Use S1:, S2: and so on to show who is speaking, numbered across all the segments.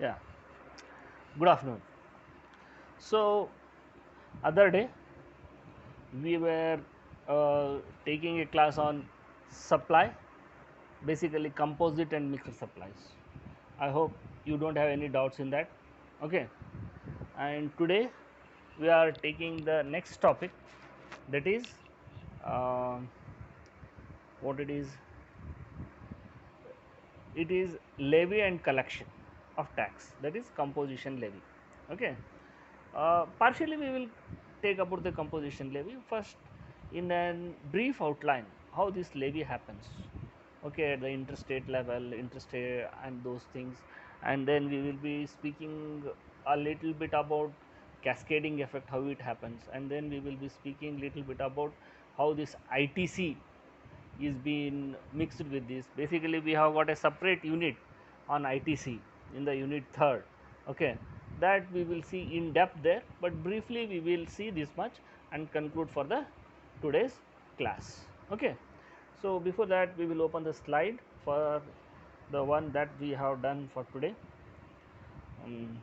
S1: Yeah, good afternoon. So, other day we were taking a class on supply, basically composite and mixed supplies. I hope you don't have any doubts in that. Okay, and today we are taking the next topic, that is uh, what it is. It is levy and collection of tax, that is composition levy. Okay, partially we will take about the composition levy first in a brief outline how this levy happens. Okay, at the interstate level, interstate and those things, and then we will be speaking a little bit about cascading effect, how it happens, and then we will be speaking little bit about how this ITC is being mixed with this. Basically, we have got a separate unit on ITC in the unit third. Okay, that we will see in depth there, but briefly we will see this much and conclude for the today's class. Okay, so before that we will open the slide for the one that we have done for today. Um,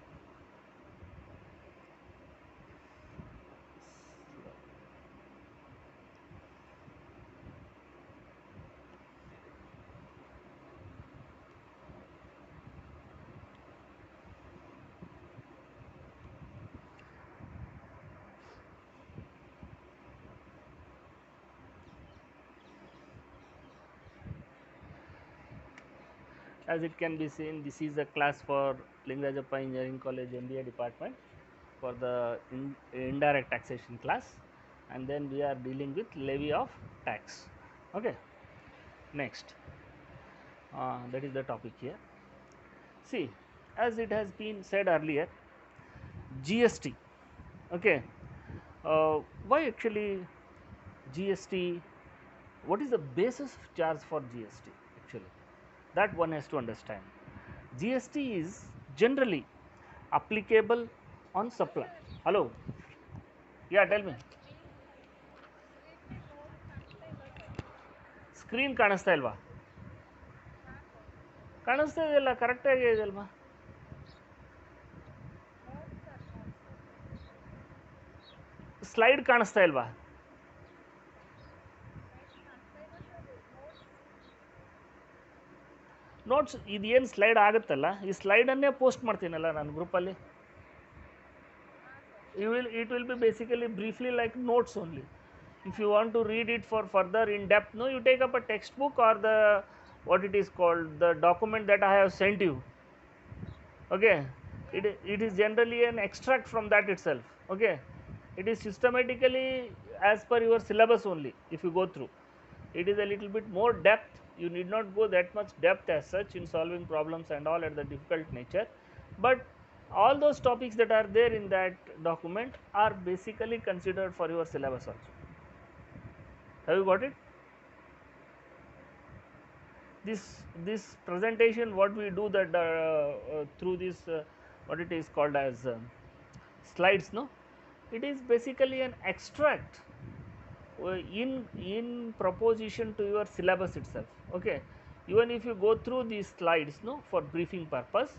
S1: as it can be seen, this is a class for Lingarajappa Engineering College MBA department for the indirect taxation class, and then we are dealing with levy of tax. Okay, next, that is the topic here. See, as it has been said earlier, GST. Okay, why actually GST? What is the basis of charge for GST? Actually, that one has to understand. GST is generally applicable on supply. Hello, yeah, tell me. Screen ಕಾಣಿಸ್ತಾ ಇಲ್ವಾ? ಕಾಣಿಸ್ತಾ ಇದೆಯಲ್ಲ, ಕರೆಕ್ಟಾಗಿ ಇದೆಯಲ್ವಾ? Slide ಕಾಣಿಸ್ತಾ ಇಲ್ವಾ? Notes ಇದೇನು slide ಆಗುತ್ತಲ್ಲ, ಈ ಸ್ಲೈಡನ್ನೇ ಪೋಸ್ಟ್ ಮಾಡ್ತೀನಲ್ಲ ನಾನು ಗ್ರೂಪಲ್ಲಿ. It will be basically briefly like notes only. If you want to read it for further in depth, no, you take up a textbook or the what it is called, the document that I have sent you. Okay, it is generally an extract from that itself. Okay, it is systematically as per your syllabus only. If you go through, it is a little bit more depth. You need not go that much depth as such in solving problems and all at the difficult nature, but all those topics that are there in that document are basically considered for your syllabus also. Have you got it? This presentation, what we do that through this what it is called as slides, no, it is basically an extract in proposition to your syllabus itself. Okay, even if you go through these slides, no, for briefing purpose,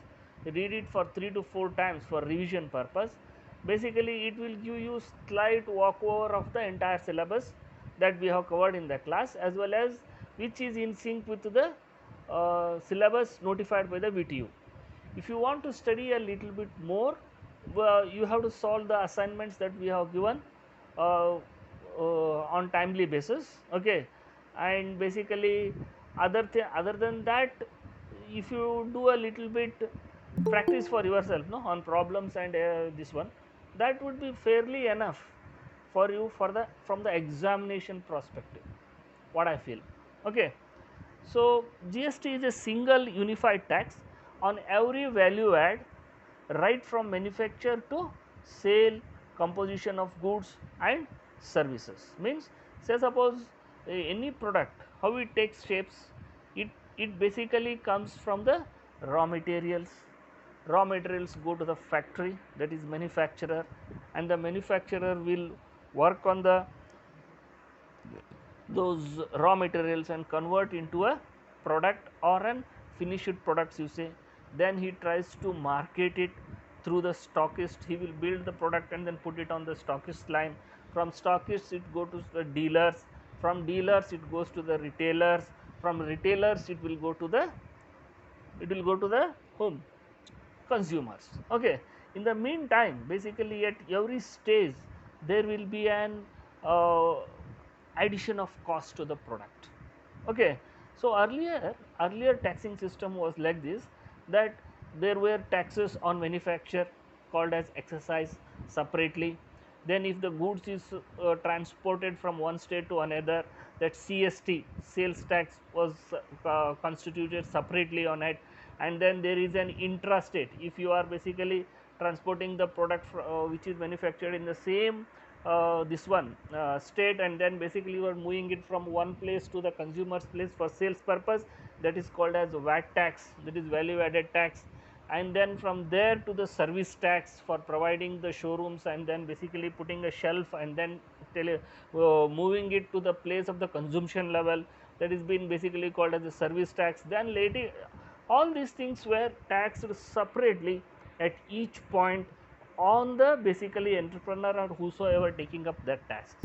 S1: read it for 3 to 4 times for revision purpose, basically it will give you slight walkover of the entire syllabus that we have covered in the class, as well as which is in sync with the syllabus notified by the VTU. If you want to study a little bit more, you have to solve the assignments that we have given uh, on timely basis. Okay, and basically other than that, if you do a little bit practice for yourself, no, on problems and this one, that would be fairly enough for you for the from the examination perspective, what I feel. Okay, so GST is a single unified tax on every value add, right from manufacture to sale, composition of goods and services. Means, say suppose any product, how it takes shapes, it basically comes from the raw materials. Raw materials go to the factory, that is manufacturer, and the manufacturer will work on the those raw materials and convert into a product or an finished products, you say, then he tries to market it through the stockist. He will build the product and then put it on the stockist line. From stockists it go to the dealers, from dealers it goes to the retailers, from retailers it will go to the home consumers. Okay. In the meantime, basically at every stage there will be an uh, addition of cost to the product. Okay. So earlier taxing system was like this, that there were taxes on manufacture called as excise separately. Then if the goods is transported from one state to another, that CST, sales tax, was constituted separately on it. And then there is an intrastate. If you are basically transporting the product which is manufactured in the same this one state, and then basically you are moving it from one place to the consumer's place for sales purpose, that is called as VAT tax, that is value added tax. And then from there to the service tax for providing the showrooms and then basically putting a shelf and then moving it to the place of the consumption level, that is been basically called as the service tax. Then later all these things were taxed separately at each point on the basically entrepreneur or whosoever taking up that task.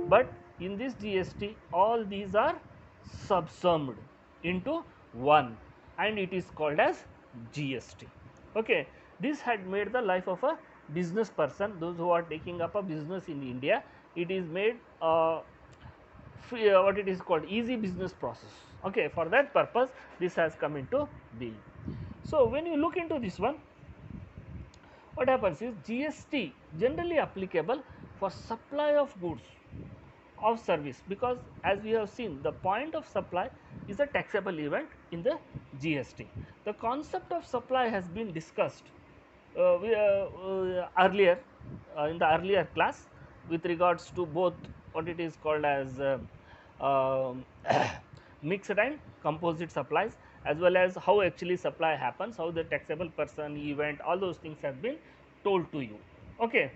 S1: But in this GST all these are subsumed into one, and it is called as GST. Okay. This had made the life of a business person, those who are taking up a business in India, it is made what it is called easy business process. Okay. For that purpose this has come into being. So when you look into this one, what happens is GST generally applicable for supply of goods of service, because as we have seen the point of supply is a taxable event in the GST. The concept of supply has been discussed earlier in the earlier class with regards to both what it is called as um, mixed and composite supplies, as well as how actually supply happens, how the taxable person event, all those things have been told to you. Okay.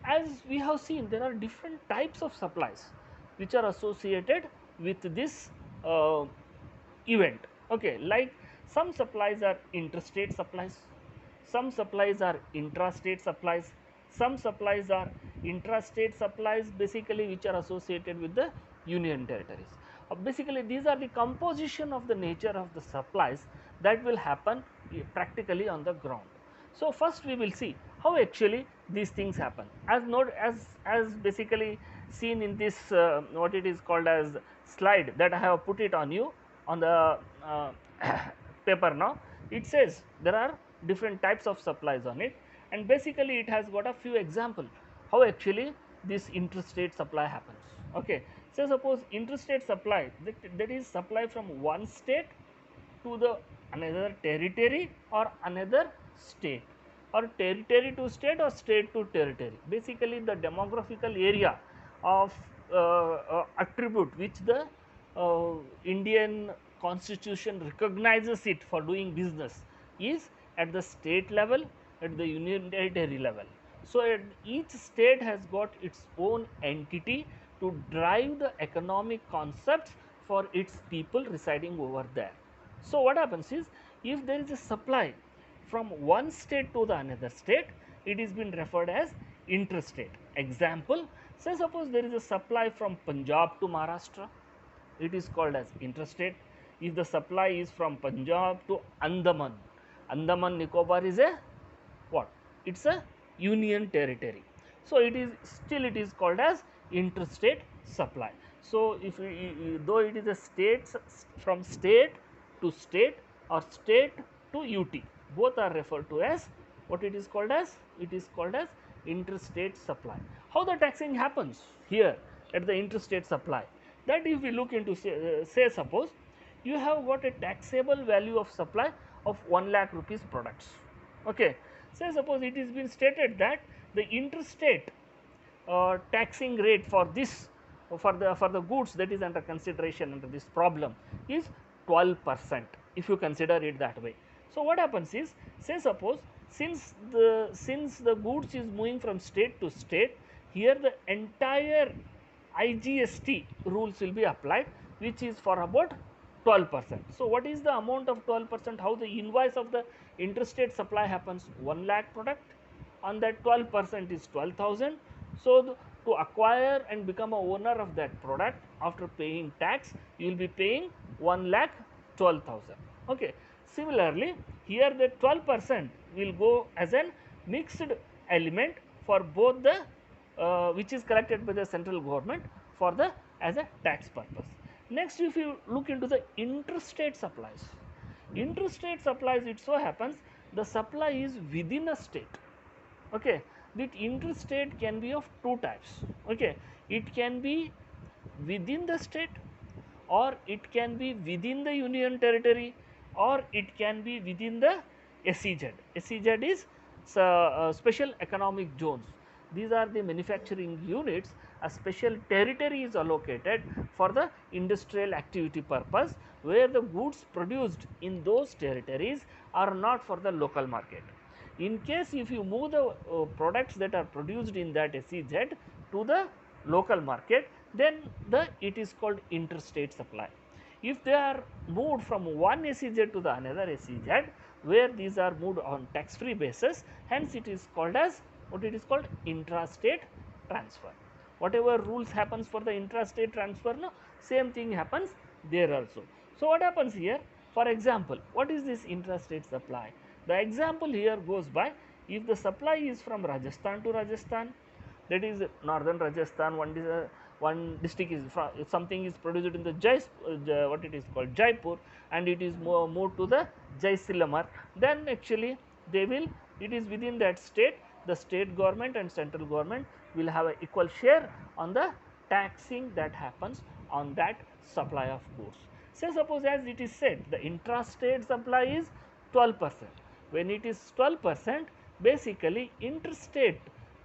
S1: As we have seen, there are different types of supplies which are associated with this event. Okay. Like some supplies are interstate supplies, some supplies are intrastate supplies, some supplies are intrastate supplies basically which are associated with the union territories. Basically these are the composition of the nature of the supplies that will happen practically on the ground. So first we will see how actually these things happen, as basically seen in this what it is called as slide that I have put it on you on the paper now. It says there are different types of supplies on it, and basically it has got a few example how actually this interstate supply happens. Okay. So suppose interstate supply, that is supply from one state to the another territory or another state, or territory to state or state to territory. Basically the demographical area of attribute which the Indian constitution recognizes it for doing business is at the state level, at the union territory level. So each state has got its own entity to drive the economic concepts for its people residing over there. So what happens is, if there is a supply from one state to the another state, it is been referred as interstate. Example, say suppose there is a supply from Punjab to Maharashtra, it is called as interstate. If the supply is from Punjab to Andaman, Andaman Nicobar is a what? It is a union territory. So it is called as interstate supply. So if though it is a state, from state to state or state to UT, both are referred to as what it is called as, it is called as interstate supply. How the taxing happens here at the interstate supply, that if we look into say suppose you have got a taxable value of supply of 1 lakh rupees products. Okay. Say suppose it is been stated that the interstate taxing rate for this for the goods that is under consideration under this problem is 12%, if you consider it that way. So what happens is, say suppose since the goods is moving from state to state, here the entire IGST rules will be applied, which is for about 12%. So what is the amount of 12%? How the invoice of the interstate supply happens? 1 lakh product, on that 12% is 12,000. So to acquire and become a owner of that product, after paying tax, you will be paying 1 lakh 12,000. Okay. Similarly, here the 12% will go as an mixed element for both the which is collected by the central government for the as a tax purpose. Next, if you look into the interstate supplies, interstate supplies, it so happens the supply is within a state. Okay, the interstate can be of two types. Okay, it can be within the state, or it can be within the union territory, or it can be within the SEZ. SEZ is special economic zones. These are the manufacturing units. A special territory is allocated for the industrial activity purpose, where the goods produced in those territories are not for the local market. In case if you move the products that are produced in that SEZ to the local market, then it is called interstate supply. If they are moved from one SEZ to the another SEZ, where these are moved on tax free basis, hence it is called as what it is called intrastate transfer. Whatever rules happens for the intrastate transfer, no, same thing happens there also. So what happens here? For example, what is this intrastate supply? The example here goes by, if the supply is from Rajasthan to Rajasthan, that is northern Rajasthan, one district is from, if something is produced in the what it is called Jaipur, and it is moved to the Jaisalmer, then actually they will, it is within that state, the state government and central government will have an equal share on the taxing that happens on that supply of goods. Say suppose, as it is said, the intrastate supply is 12%. When it is 12%, basically interstate,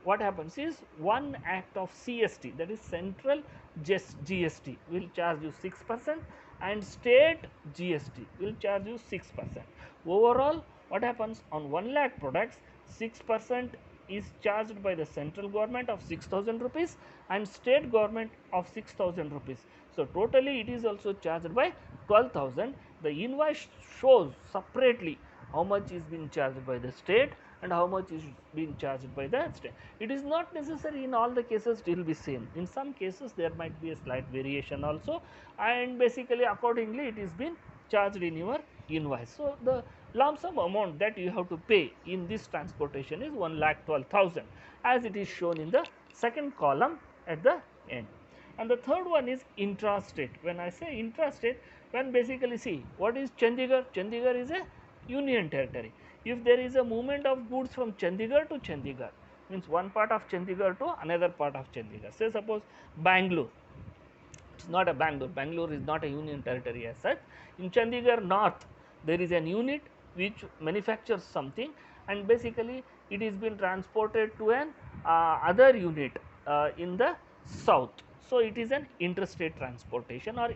S1: what happens is one act of CST, that is central GST, will charge you 6%, and state GST will charge you 6%. Overall, what happens on 1 lakh products, 6% is charged by the central government of 6,000 rupees and state government of 6,000 rupees. So totally it is also charged by 12,000. The invoice shows separately how much is being charged by the state and how much is being charged by the state. It is not necessary in all the cases it will be same. In some cases there might be a slight variation also, and basically accordingly it is being charged in your invoice. So the lump sum amount that you have to pay in this transportation is 1,12,000, as it is shown in the second column at the end. And the third one is intrastate. When I say intrastate, when basically see what is Chandigarh. Chandigarh is a union territory. If there is a movement of goods from Chandigarh to Chandigarh, means one part of Chandigarh to another part of Chandigarh. Say suppose Bangalore, it is not a Bangalore. Bangalore is not a union territory as such. In Chandigarh North, there is an unit which manufactures something, and basically it is being transported to an other unit in the south. So it is an interstate transportation or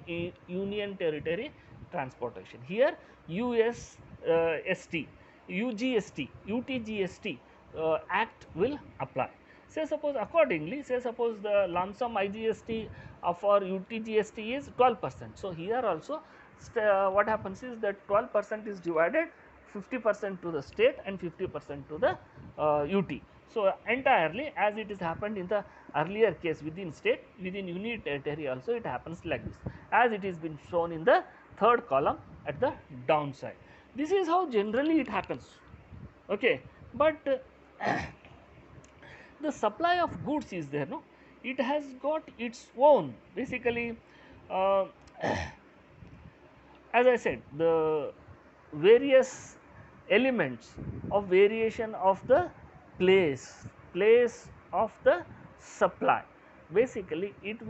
S1: union territory transportation. Here USST, UGST, UTGST act will apply. Say suppose accordingly, say suppose the lump sum IGST for UTGST is 12%. So here also what happens is that 12% is divided 50% to the state and 50% to the UT. So entirely, as it is happened in the earlier case within state, within union territory also it happens like this, as it is been shown in the third column at the downside. This is how generally it happens. Okay, but the supply of goods is there, no, it has got its own basically as I said, the various elements of variation of the place of the supply, basically it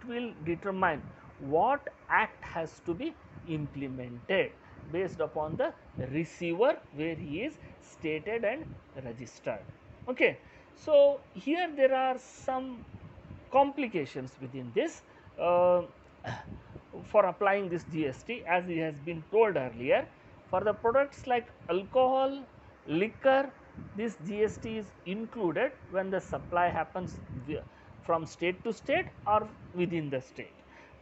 S1: will determine what act has to be implemented based upon the receiver where he is stated and registered. Okay, so here there are some complications within this for applying this GST, as it has been told earlier. For the products like alcohol, liquor, this GST is included when the supply happens from state to state or within the state.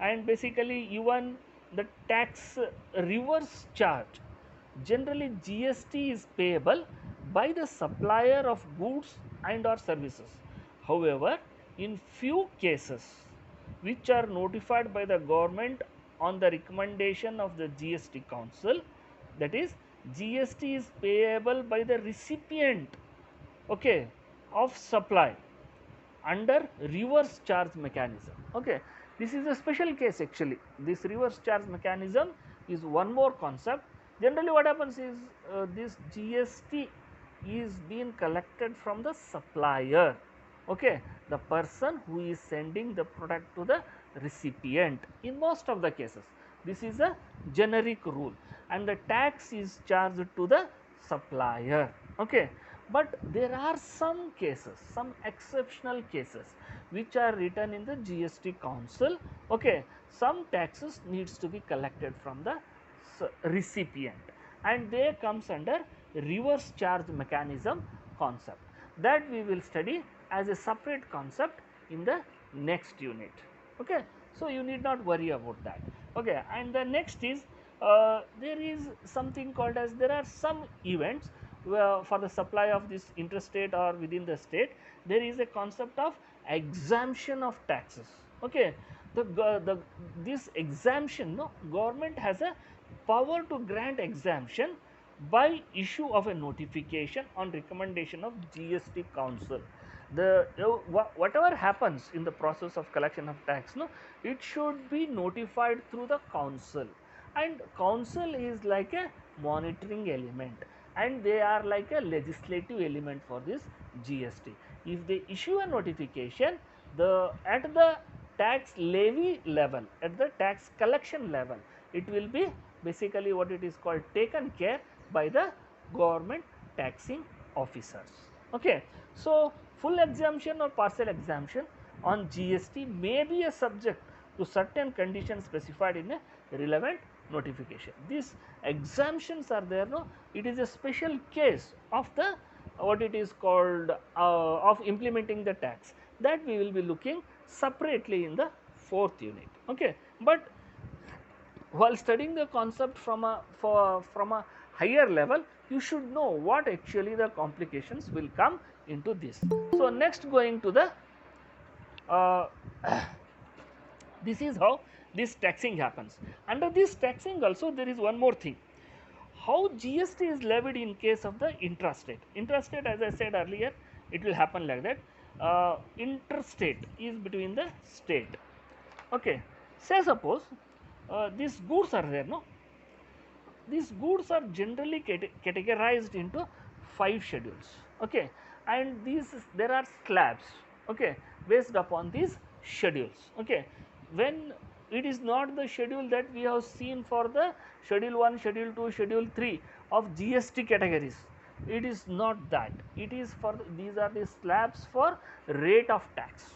S1: And basically even the tax reverse charge. Generally GST is payable by the supplier of goods and or services. However, in few cases which are notified by the government on the recommendation of the GST Council, that is GST is payable by the recipient, okay, of supply under reverse charge mechanism. Okay, this is a special case actually. This reverse charge mechanism is one more concept. Generally what happens is this GST is being collected from the supplier, okay, the person who is sending the product to the recipient in most of the cases. This is a generic rule, and the tax is charged to the supplier, okay. But there are some cases, some exceptional cases which are written in the GST Council, okay. Some taxes needs to be collected from the recipient, and they comes under reverse charge mechanism concept, that we will study as a separate concept in the next unit, okay. So you need not worry about that, okay. And the next is there is something called as, there are some events for the supply of this interstate or within the state, there is a concept of exemption of taxes, okay. This exemption, no, government has a power to grant exemption by issue of a notification on recommendation of GST Council. The whatever happens in the process of collection of tax, no, it should be notified through the council, and council is like a monitoring element, and they are like a legislative element for this GST. If they issue a notification, at the tax levy level, at the tax collection level, it will be basically what it is called taken care by the government taxing officers, okay. So full exemption or partial exemption on GST may be a subject to certain conditions specified in a relevant notification. These exemptions are there, no, it is a special case of the what it is called of implementing the tax, that we will be looking separately in the 4th unit, okay. But while studying the concept from a higher level, you should know what actually the complications will come into this. So next, going to the this is how this taxing happens. Under this taxing also there is one more thing, how GST is levied in case of the intrastate. Intrastate, as I said earlier, it will happen like that. Interstate is between the state, okay. Say suppose these goods are there, no, these goods are generally categorized into 5 schedules, okay, and there are slabs, okay, based upon these schedules, okay. When it is not the schedule that we have seen for the schedule 1, schedule 2, schedule 3 of GST categories, it is not that, it is for these are the slabs for rate of tax,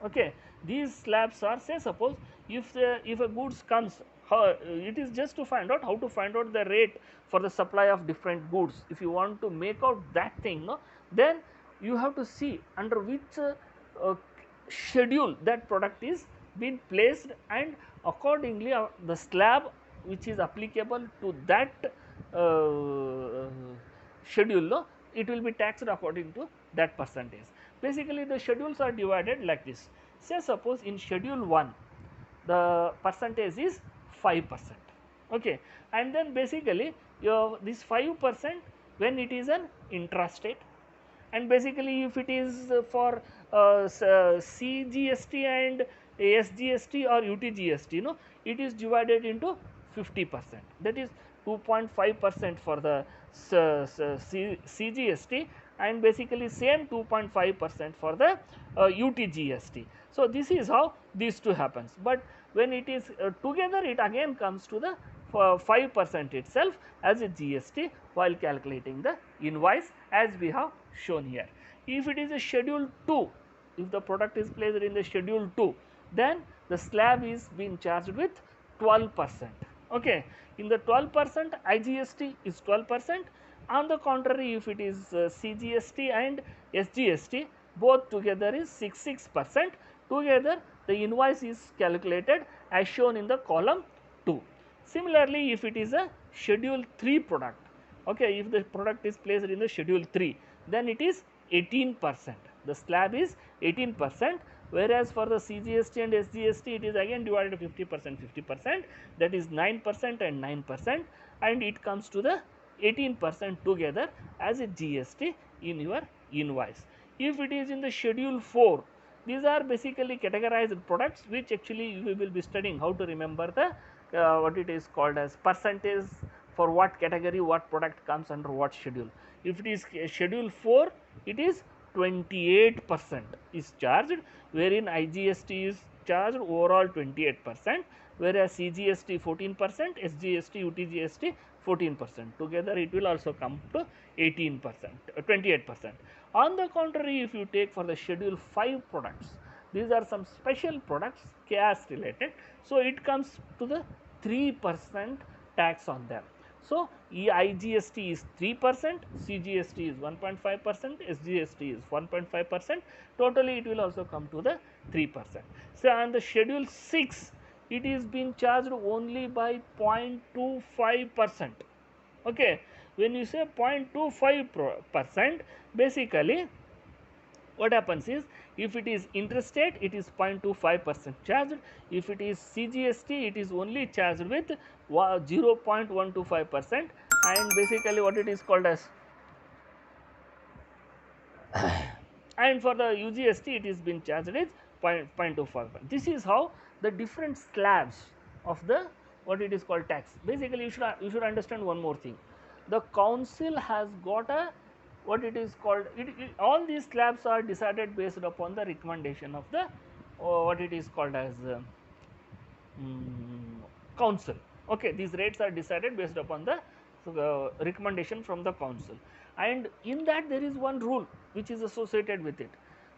S1: okay. These slabs are, say suppose if a goods comes, it is just to find out how to find out the rate for the supply of different goods. If you want to make out that thing, no, then you have to see under which schedule that product is being placed, and accordingly the slab which is applicable to that schedule, no, it will be taxed according to that percentage. Basically the schedules are divided like this. Say suppose in schedule 1 the percentage is 5%, okay, and then basically this 5% when it is an intrastate, and basically if it is for CGST and SGST or UTGST, no, it is divided into 50%, that is 2.5% for the CGST, and basically same 2.5% for the UTGST. So this is how these two happens, but when it is together, it again comes to the 5% itself as a GST while calculating the invoice, as we have shown here. If it is a schedule 2, if the product is placed in the schedule 2, then the slab is being charged with 12%, okay. In the 12% IGST is 12%. On the contrary, if it is CGST and SGST, both together is 6%. Together the invoice is calculated as shown in the column 2. Similarly, if it is a schedule 3 product, okay, if the product is placed in the schedule 3, then it is 18%. The slab is 18%, whereas for the CGST and SGST it is again divided 50%, 50%, that is 9% and 9%, and it comes to the 18% together as a GST in your invoice. If it is in the schedule 4, these are basically categorized products, which actually we will be studying how to remember the what it is called as percentage for what category what product comes under what schedule. If it is schedule 4, it is 28% is charged, wherein IGST is charged overall 28%, whereas CGST 14%, SGST, UTGST 14%. Together it will also come to 18%, 28%. On the contrary, if you take for the schedule 5 products, these are some special products cash related, so it comes to the 3% tax on them. So, IGST is 3%, CGST is 1.5%, SGST is 1.5%, totally it will also come to the 3%. So, on the schedule 6, it is being charged only by 0.25%. Okay, when you say 0.25%, basically what happens is, if it is interstate, it is 0.25% charged. If it is CGST, it is only charged with 0.125%, and basically what it is called as and for the UGST it is been charged as 0.25%. This is how the different slabs of the what it is called tax. Basically you should understand one more thing. The council has got a what it is called all these slabs are decided based upon the recommendation of the what it is called as council. Okay, these rates are decided based upon the recommendation from the council, and in that there is one rule which is associated with it.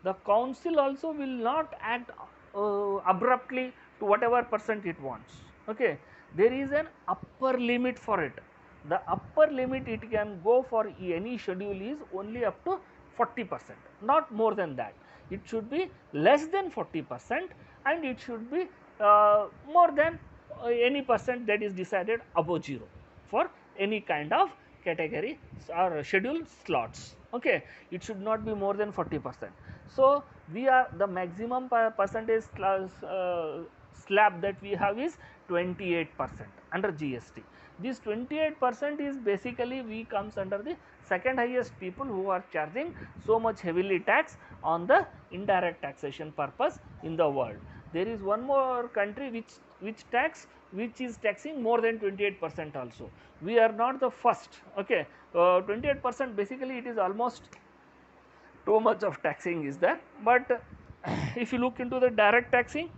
S1: The council also will not act abruptly to whatever percent it wants. Okay, there is an upper limit for it. The upper limit it can go for any schedule is only up to 40%, not more than that. It should be less than 40%, and it should be more than any percent that is decided above 0 for any kind of category or schedule slots. Okay, it should not be more than 40%. So, we are the maximum percentage slab that we have is 28% under GST. This 28% is basically we comes under the second highest people who are charging so much heavily tax on the indirect taxation purpose in the world. There is one more country which is taxing more than 28% also. We are not the first. Okay, 28% basically it is almost too much of taxing is there, but if you look into the direct taxing,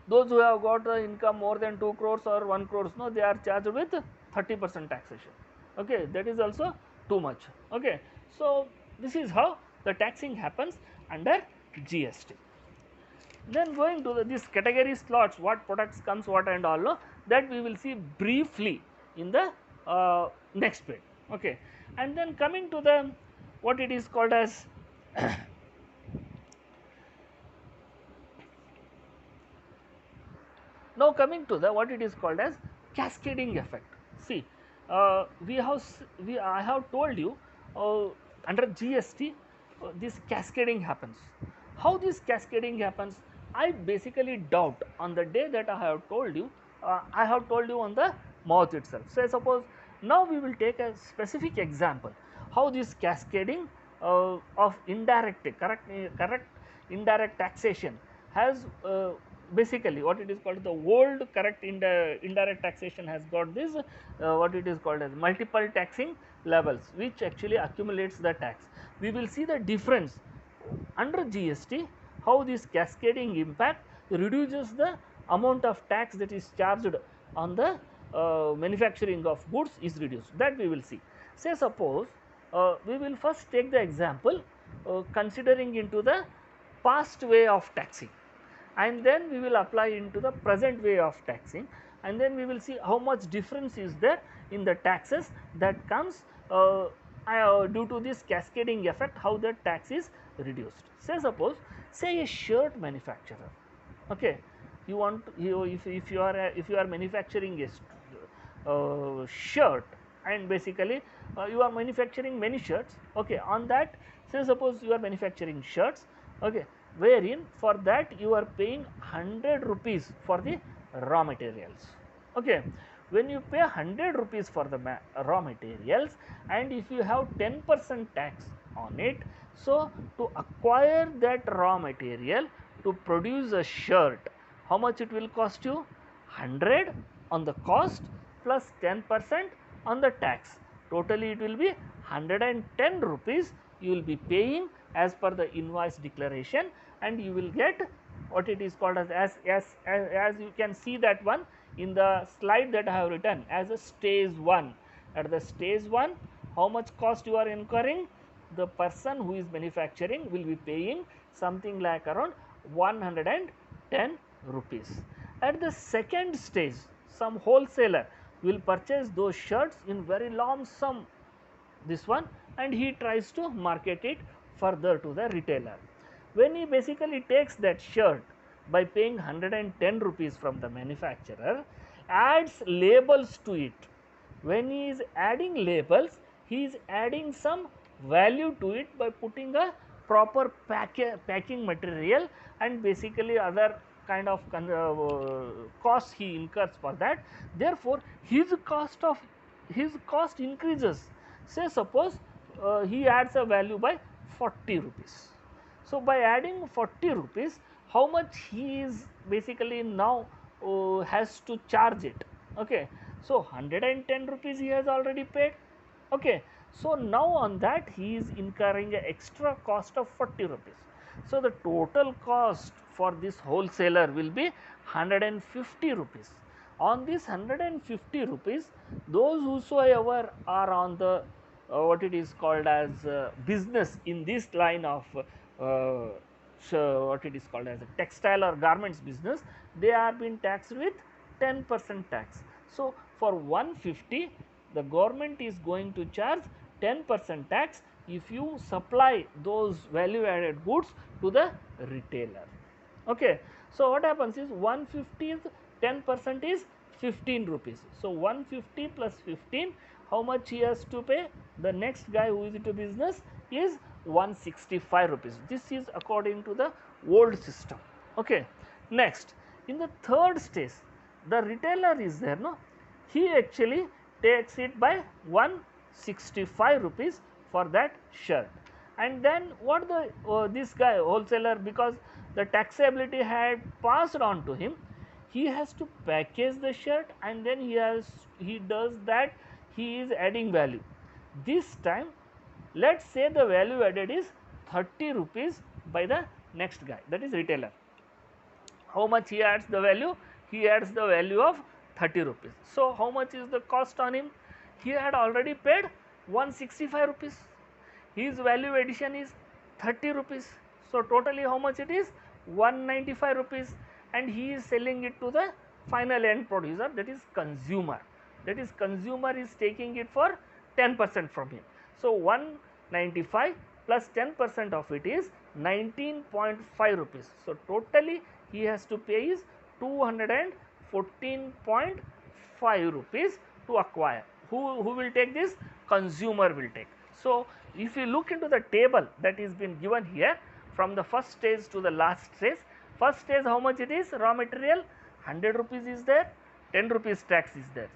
S1: those who have got the income more than 2 crores or 1 crores, no, they are charged with 30% taxation. Okay, that is also too much. Okay, so this is how the taxing happens under GST. Then going to this category slots, what products comes what and all, no, that we will see briefly in the next page. Okay, and then coming to the what it is called as now coming to the what it is called as cascading effect. See, I have told you under GST this cascading happens. How this cascading happens? I basically doubt on the day that I have told you. I have told you on the mouth itself. So, suppose now we will take a specific example how this cascading of indirect indirect taxation has basically what it is called the old correct indirect taxation has got this what it is called as multiple taxing levels, which actually accumulates the tax. We will see the difference under GST, how this cascading impact reduces the amount of tax that is charged on the manufacturing of goods is reduced, that we will see. Say suppose we will first take the example considering into the past way of taxing, and then we will apply into the present way of taxing, and then we will see how much difference is there in the taxes that comes due to this cascading effect, how the tax is reduced. Say suppose, say a shirt manufacturer, okay, you want if you are manufacturing a shirt, and basically you are manufacturing many shirts, okay, on that, say suppose you are manufacturing shirts, okay, wherein for that you are paying 100 rupees for the raw materials, okay. When you pay 100 rupees for the raw materials, and if you have 10% tax on it, so to acquire that raw material to produce a shirt, how much it will cost you? 100 on the cost plus 10% on the tax. Totally it will be 110 rupees you will be paying as per the invoice declaration, and you will get what it is called as you can see that one in the slide that I have written as a stage 1. At the stage 1, how much cost you are incurring? The person who is manufacturing will be paying something like around 110 rupees. At the second stage, some wholesaler will purchase those shirts in very lump sum, this one, and he tries to market it further to the retailer. When he basically takes that shirt by paying 110 rupees from the manufacturer, adds labels to it. When he is adding labels, he is adding some value to it by putting a proper packing material and basically other kind of costs he incurs for that. Therefore, his cost increases. Say suppose he adds a value by 40 rupees. So, by adding 40 rupees, how much he is basically now has to charge it, okay. So, 110 rupees he has already paid, okay. So, now on that he is incurring an extra cost of 40 rupees. So, the total cost for this wholesaler will be 150 rupees. On this 150 rupees, those whosoever are on the what it is called as business in this line of so what it is called as a textile or garments business, they are being taxed with 10% tax. So, for 150, the government is going to charge 10% tax if you supply those value added goods to the retailer, okay. So, what happens is 150 is 10% is 15 rupees. So, 150 plus 15, how much he has to pay? The next guy who is into business is 165 rupees. This is according to the old system, okay. Next, in the third stage, the retailer is there, no, he actually takes it by 165 rupees for that shirt. And then what the this guy wholesaler, because the taxability had passed on to him, he has to package the shirt, and then he does that, he is adding value. This time let us say the value added is 30 rupees by the next guy, that is retailer. How much he adds the value? He adds the value of 30 rupees. So, how much is the cost on him? He had already paid 165 rupees. His value addition is 30 rupees. So, totally how much it is? 195 rupees, and he is selling it to the final end producer, that is consumer. That is consumer is taking it for 10% from him. So, 195 plus 10% of it is 19.5 rupees. So, totally he has to pay is 214.5 rupees to acquire. Who will take this? Consumer will take. So, if you look into the table that is been given here from the first stage to the last stage, first stage how much it is? Raw material 100 rupees is there, 10 rupees tax is there.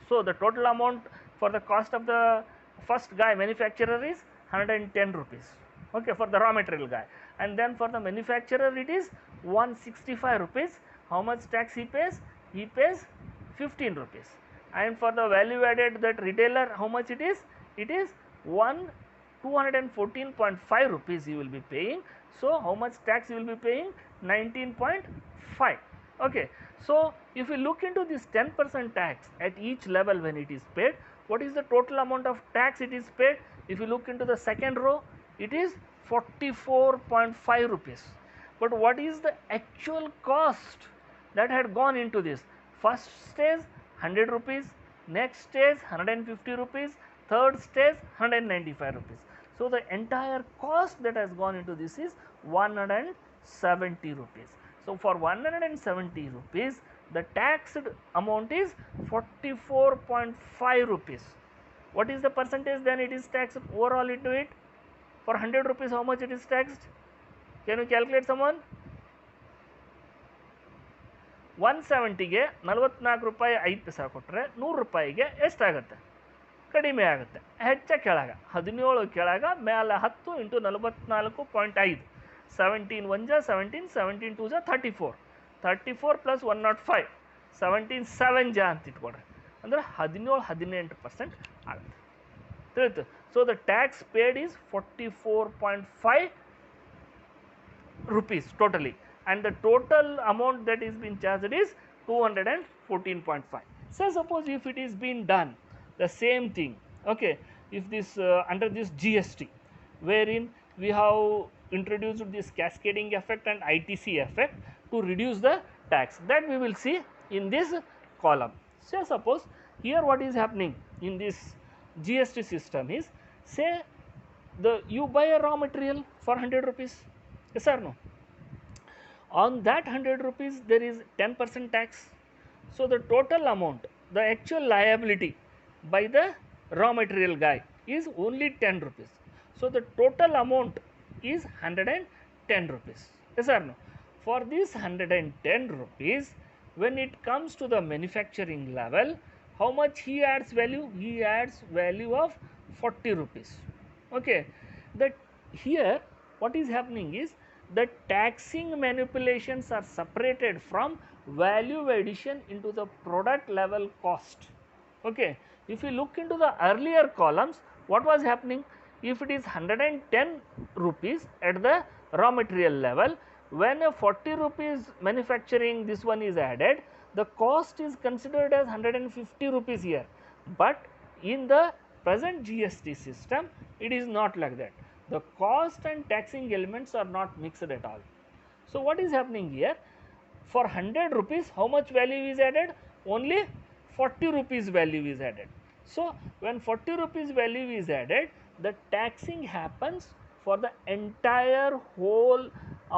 S1: So, the total amount for the cost of the first guy manufacturer is 110 rupees, okay, for the raw material guy, and then for the manufacturer it is 165 rupees. How much tax he pays? He pays 15 rupees. And for the value added, that retailer, how much it is? It is 214.5 rupees he will be paying. So, how much tax he will be paying? 19.5. Okay. So, if you look into this 10% tax at each level when it is paid, what is the total amount of tax it is paid? If you look into the second row, it is 44.5 rupees. But what is the actual cost that had gone into this? First stage 100 rupees, next stage 150 rupees, third stage 195 rupees. So, the entire cost that has gone into this is 170 rupees. So for 170 rupees, the taxed amount is 44.5 rupees. What is the percentage then it is taxed overall into it? For 100 rupees, how much it is taxed? Can you calculate someone? 170ಗೆ 44 ರೂಪಾಯಿ 5 ಪೈಸಾ ಕೊಟ್ಟರೆ 100 ರೂಪಾಯಿಗೆ ಎಷ್ಟಾಗುತ್ತೆ? ಕಡಿಮೆ ಆಗುತ್ತೆ. ಹೆಚ್ಚ ಕೆಳಗ 17 ಕೆಳಗ ಮೇಲೆ 10 ಇಂಟು 44.5 17 1 ಜಾ 17 17 2 ಜಾ 34 34 ಪ್ಲಸ್ 105 17 7 ಜಾ ಅಂತ ಇಟ್ಕೊಡ್ರಿ. ಅಂದರೆ 17-18% ಆಗುತ್ತೆ. ತಿಳಿತು? So the tax paid is 44.5 rupees totally, and the total amount that is being charged is 214.5. So suppose if it is being done the same thing, okay, if this under this GST, wherein we have introduced this cascading effect and ITC effect to reduce the tax, that we will see in this column. So suppose here what is happening in this GST system is, say you buy a raw material for 100 rupees, yes or no? On that 100 rupees there is 10% tax. So the total amount, the actual liability by the raw material guy is only 10 rupees. So the total amount is 110 rupees, yes or no? For this 110 rupees, when it comes to the manufacturing level, how much he adds value? He adds value of 40 rupees. Okay, that here what is happening is the taxing manipulations are separated from value addition into the product level cost. Okay, if you look into the earlier columns, what was happening? If it is 110 rupees at the raw material level, when a 40 rupees manufacturing this one is added, the cost is considered as 150 rupees here. But in the present GST system, it is not like that. The cost and taxing elements are not mixed at all. So what is happening here? For 100 rupees, how much value is added? Only 40 rupees value is added. So when 40 rupees value is added, the taxing happens for the entire whole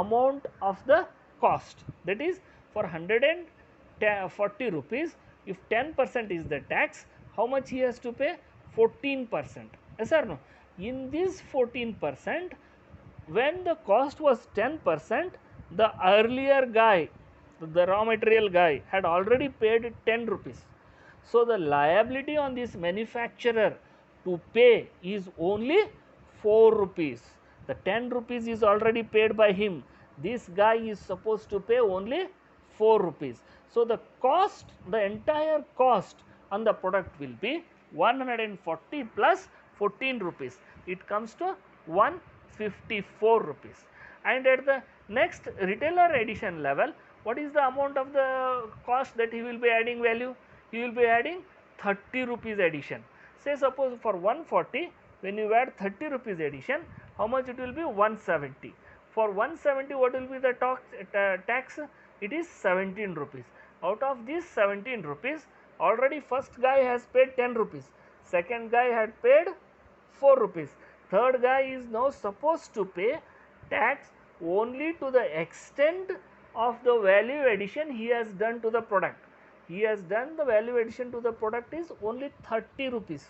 S1: amount of the cost. That is, for 140 rupees, if 10% is the tax, how much he has to pay? 14%. Yes or no? In this 14%, when the cost was 10%, the earlier guy, the raw material guy, had already paid 10 rupees. So the liability on this manufacturer to pay is only 4 rupees. The 10 rupees is already paid by him. This guy is supposed to pay only 4 rupees. So the cost, the entire cost on the product will be 140 plus 14 rupees. It comes to 154 rupees. And at the next retailer addition level, what is the amount of the cost that he will be adding value? He will be adding 30 rupees addition. Say suppose for 140, when you add 30 rupees addition, how much it will be? 170. For 170, what will be the tax? It is 17 rupees. Out of this 17 rupees, already first guy has paid 10 rupees. Second guy had paid 4 rupees. Third guy is now supposed to pay tax only to the extent of the value addition he has done to the product. He has done the value addition to the product is only 30 rupees.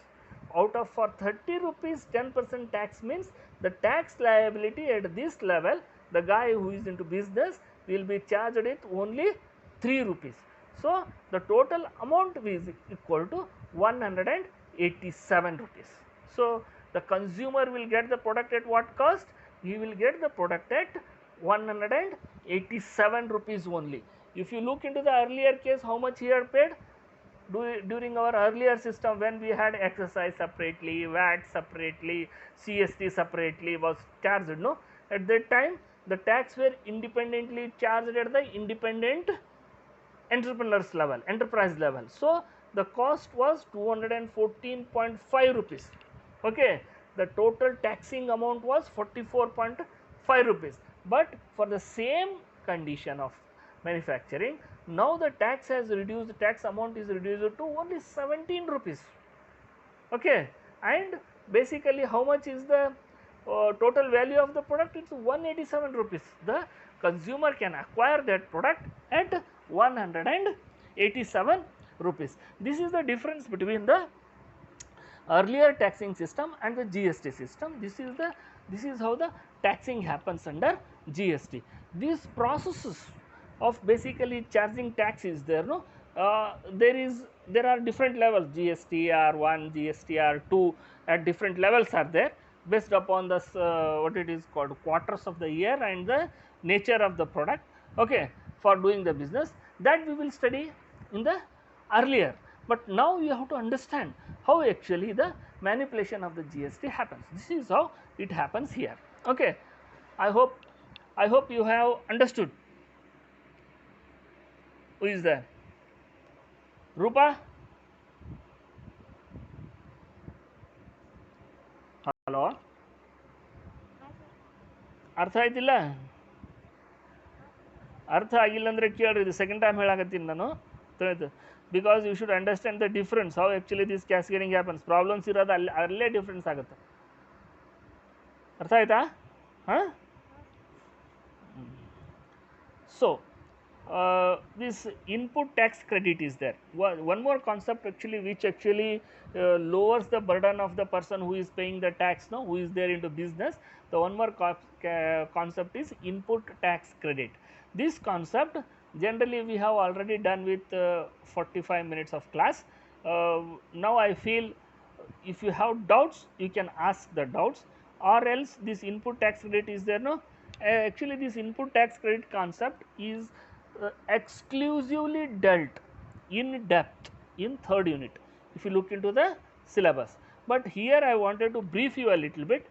S1: Out of for 30 rupees 10% tax means the tax liability at this level, the guy who is into business will be charged it only 3 rupees. So the total amount is equal to 187 rupees. So the consumer will get the product at what cost? He will get the product at 187 rupees only. If you look into the earlier case, how much he had paid? During our earlier system, when we had excise separately, VAT separately, CST separately was charged, no? At that time, the tax were independently charged at the independent entrepreneurs level, enterprise level. So the cost was 214.5 rupees. Okay, the total taxing amount was 44.5 rupees. But for the same condition of manufacturing, now the tax has reduced, the tax amount is reduced to only 17 rupees. Okay, and basically how much is the total value of the product? It's 187 rupees. The consumer can acquire that product at 187 rupees. This is the difference between the earlier taxing system and the GST system. This is how the taxing happens under GST. These processes of basically charging tax is there, no? There are different levels, GSTR1, GSTR2, at different levels are there based upon the what it is called quarters of the year and the nature of the product, okay, for doing the business, that we will study in the earlier. But now you have to understand how actually the manipulation of the GST happens. This is how it happens here. Okay, I hope you have understood. Who is there? Rupa? Hello, ಅರ್ಥ ಆಯ್ತಿಲ್ಲ? ಅರ್ಥ ಆಗಿಲ್ಲ ಅಂದರೆ ಕೇಳ್ರಿ, ಇದು second time ಹೇಳಾಕತ್ತೀನಿ ನಾನು, ತಿಳಿತು. Because you should understand the difference how actually this cascading happens. Problems ಇರೋದು ಅಲ್ಲೇ ಡಿಫ್ರೆನ್ಸ್ ಆಗುತ್ತೆ. ಅರ್ಥ ಆಯ್ತಾ? ಹಾಂ. So this input tax credit is there. One more concept actually which actually lowers the burden of the person who is paying the tax, no, who is there into business. The one more concept is input tax credit. This concept generally we have already done with 45 minutes of class. Now I feel if you have doubts you can ask the doubts, or else this input tax credit is there, no. Actually this input tax credit concept is exclusively dealt in depth in third unit if you look into the syllabus. But here I wanted to brief you a little bit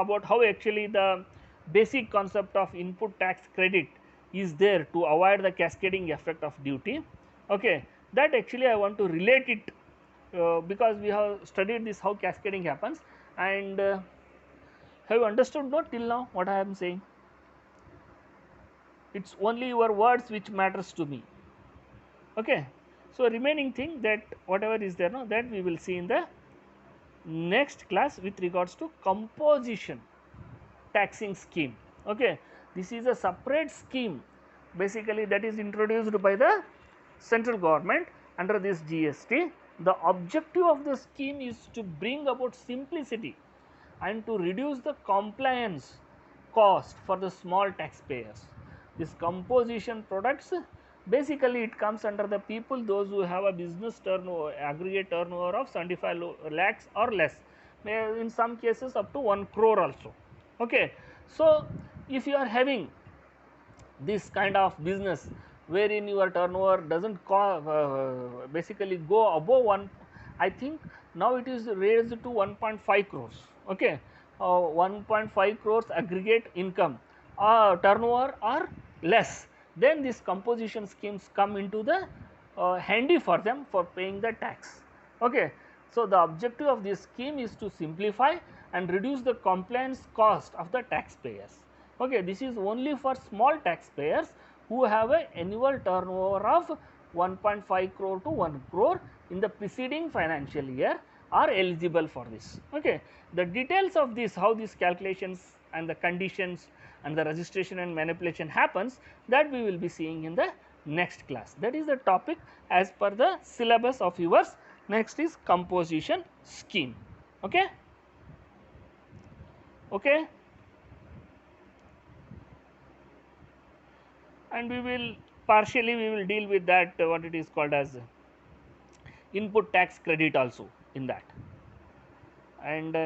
S1: about how actually the basic concept of input tax credit is there to avoid the cascading effect of duty. Okay, that actually I want to relate it because we have studied this how cascading happens, and have you understood not till now what I am saying? It's only your words which matters to me. Okay, so remaining thing that whatever is there, no, that we will see in the next class with regards to composition taxing scheme. Okay, this is a separate scheme basically that is introduced by the central government under this GST. The objective of the scheme is to bring about simplicity and to reduce the compliance cost for the small taxpayers. This composition products basically it comes under the people those who have a business turnover, aggregate turnover of 75 lakhs or less, in some cases up to 1 crore also. Okay, so if you are having this kind of business wherein your turnover doesn't basically go above 1, I think now it is raised to 1.5 crores. Okay, 1.5 crores aggregate income turnover or less, then these composition schemes come into the handy for them for paying the tax. Okay, so the objective of this scheme is to simplify and reduce the compliance cost of the taxpayers. Okay, this is only for small taxpayers who have a annual turnover of 1.5 crore to 1 crore in the preceding financial year are eligible for this. Okay, the details of this, how these calculations and the conditions and the registration and manipulation happens, that we will be seeing in the next class. That is the topic as per the syllabus of yours. Next is composition scheme. Okay, okay, and we will partially we will deal with that what it is called as input tax credit also in that. And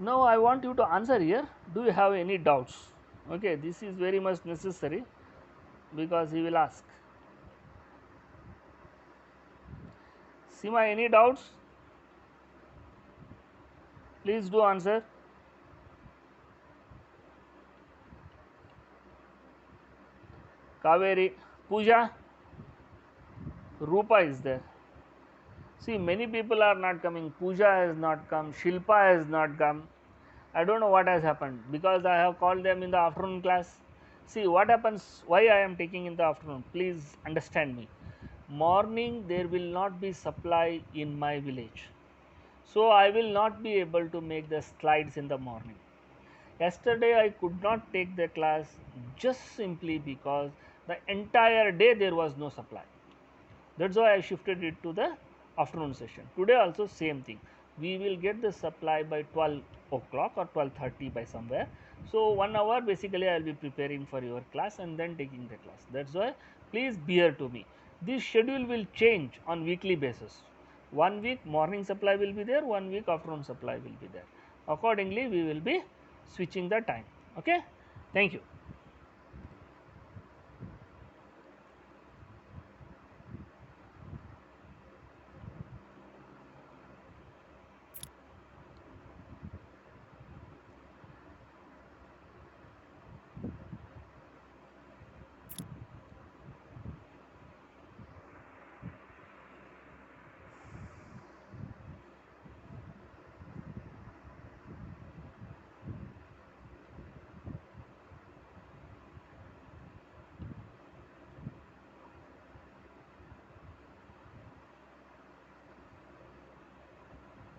S1: now I want you to answer here, do you have any doubts? Okay, this is very much necessary because he will ask. Sima, any doubts? Please do answer. Kaveri, Pooja, Rupa is there. See, many people are not coming. Pooja has not come. Shilpa has not come. I don't know what has happened because I have called them in the afternoon class. See what happens, why I am taking in the afternoon. Please understand me. Morning there will not be supply in my village. So I will not be able to make the slides in the morning. Yesterday I could not take the class just simply because the entire day there was no supply. That's why I shifted it to the afternoon session. Today also same thing. We will get the supply by 12 o'clock or 12:30 by somewhere. So 1 hour basically I will be preparing for your class and then taking the class. That's why please bear to me. This schedule will change on weekly basis. 1 week morning supply will be there, 1 week afternoon supply will be there. Accordingly we will be switching the time. Okay. Thank you.